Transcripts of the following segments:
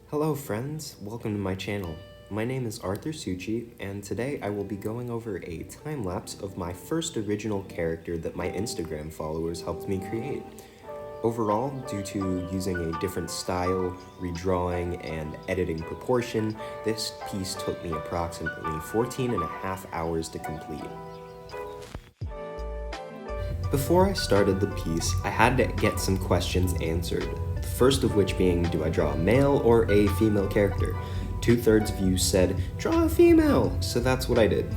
Hello friends, welcome to my channel. My name is Arthur Suchi, and today I will be going over a time-lapse of my first original character that my Instagram followers helped me create. Overall, due to using a different style, redrawing, and editing proportion, this piece took me approximately 14 and a half hours to complete. Before I started the piece, I had to get some questions answered. The first of which being, do I draw a male or a female character? 2/3 of you said, draw a female, so that's what I did.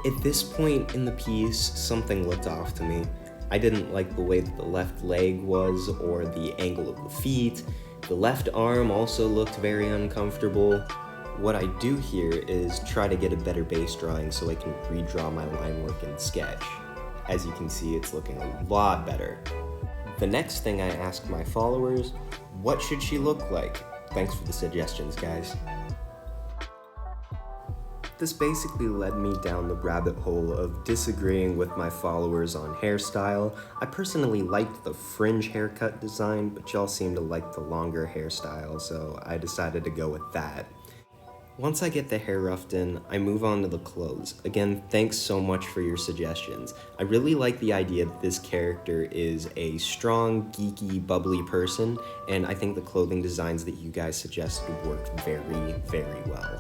At this point in the piece, something looked off to me. I didn't like the way that the left leg was or the angle of the feet. The left arm also looked very uncomfortable. What I do here is try to get a better base drawing so I can redraw my line work in Sketch. As you can see, it's looking a lot better. The next thing I asked my followers, what should she look like? Thanks for the suggestions, guys. This basically led me down the rabbit hole of disagreeing with my followers on hairstyle. I personally liked the fringe haircut design, but y'all seem to like the longer hairstyle, so I decided to go with that. Once I get the hair roughed in, I move on to the clothes. Again, thanks so much for your suggestions. I really like the idea that this character is a strong, geeky, bubbly person, and I think the clothing designs that you guys suggested worked very, very well.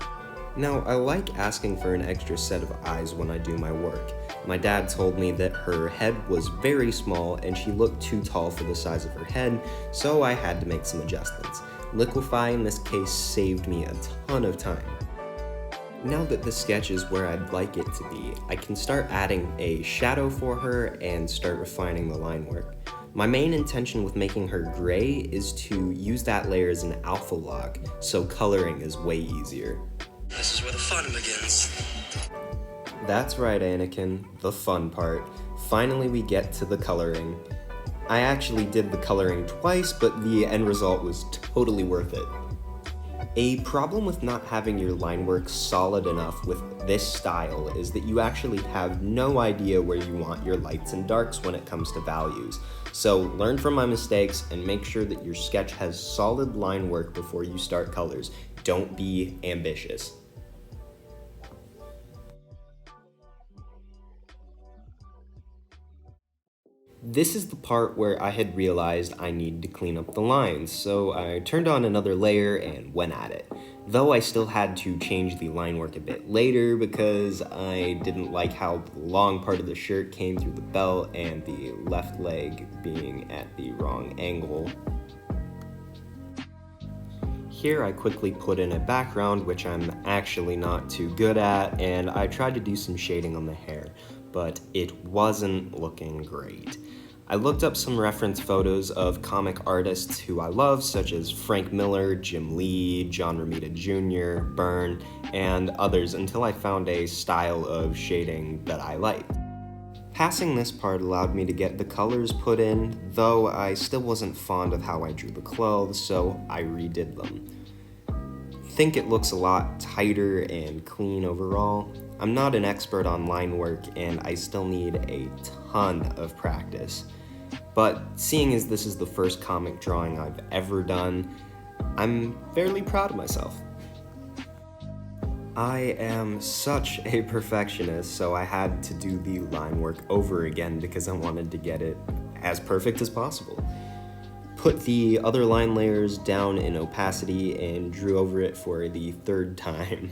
Now, I like asking for an extra set of eyes when I do my work. My dad told me that her head was very small and she looked too tall for the size of her head, so I had to make some adjustments. Liquify in this case saved me a ton of time. Now that the sketch is where I'd like it to be, I can start adding a shadow for her and start refining the line work. My main intention with making her gray is to use that layer as an alpha lock, so coloring is way easier. This is where the fun begins. That's right, Anakin, the fun part. Finally we get to the coloring. I actually did the coloring twice, but the end result was totally worth it. A problem with not having your line work solid enough with this style is that you actually have no idea where you want your lights and darks when it comes to values. So learn from my mistakes and make sure that your sketch has solid line work before you start colors. Don't be ambitious. This is the part where I had realized I needed to clean up the lines, so I turned on another layer and went at it. Though I still had to change the line work a bit later because I didn't like how the long part of the shirt came through the belt and the left leg being at the wrong angle. Here I quickly put in a background, which I'm actually not too good at, and I tried to do some shading on the hair, but it wasn't looking great. I looked up some reference photos of comic artists who I love, such as Frank Miller, Jim Lee, John Romita Jr., Byrne, and others until I found a style of shading that I liked. Passing this part allowed me to get the colors put in, though I still wasn't fond of how I drew the clothes, so I redid them. Think it looks a lot tighter and clean overall. I'm not an expert on line work and I still need a ton of practice. But seeing as this is the first comic drawing I've ever done, I'm fairly proud of myself. I am such a perfectionist, so I had to do the line work over again because I wanted to get it as perfect as possible. Put the other line layers down in opacity and drew over it for the third time.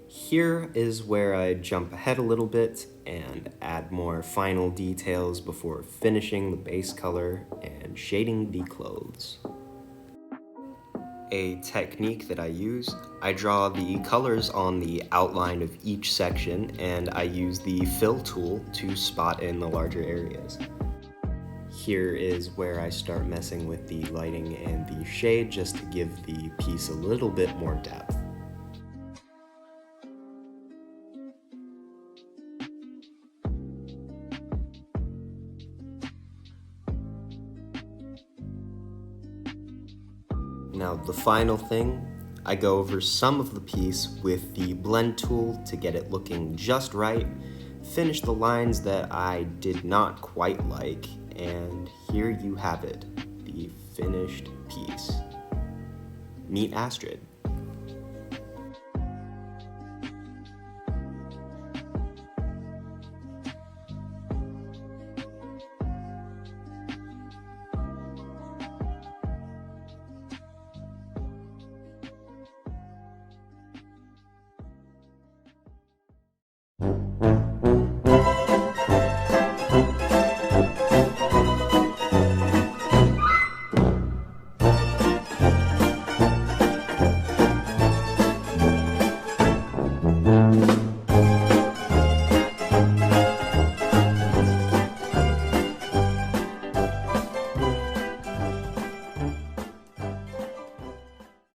Here is where I jump ahead a little bit and add more final details before finishing the base color and shading the clothes. A technique that I use, I draw the colors on the outline of each section and I use the fill tool to spot in the larger areas. Here is where I start messing with the lighting and the shade just to give the piece a little bit more depth. Now the final thing, I go over some of the piece with the blend tool to get it looking just right, finish the lines that I did not quite like, and here you have it, the the finished piece. Meet Astrid.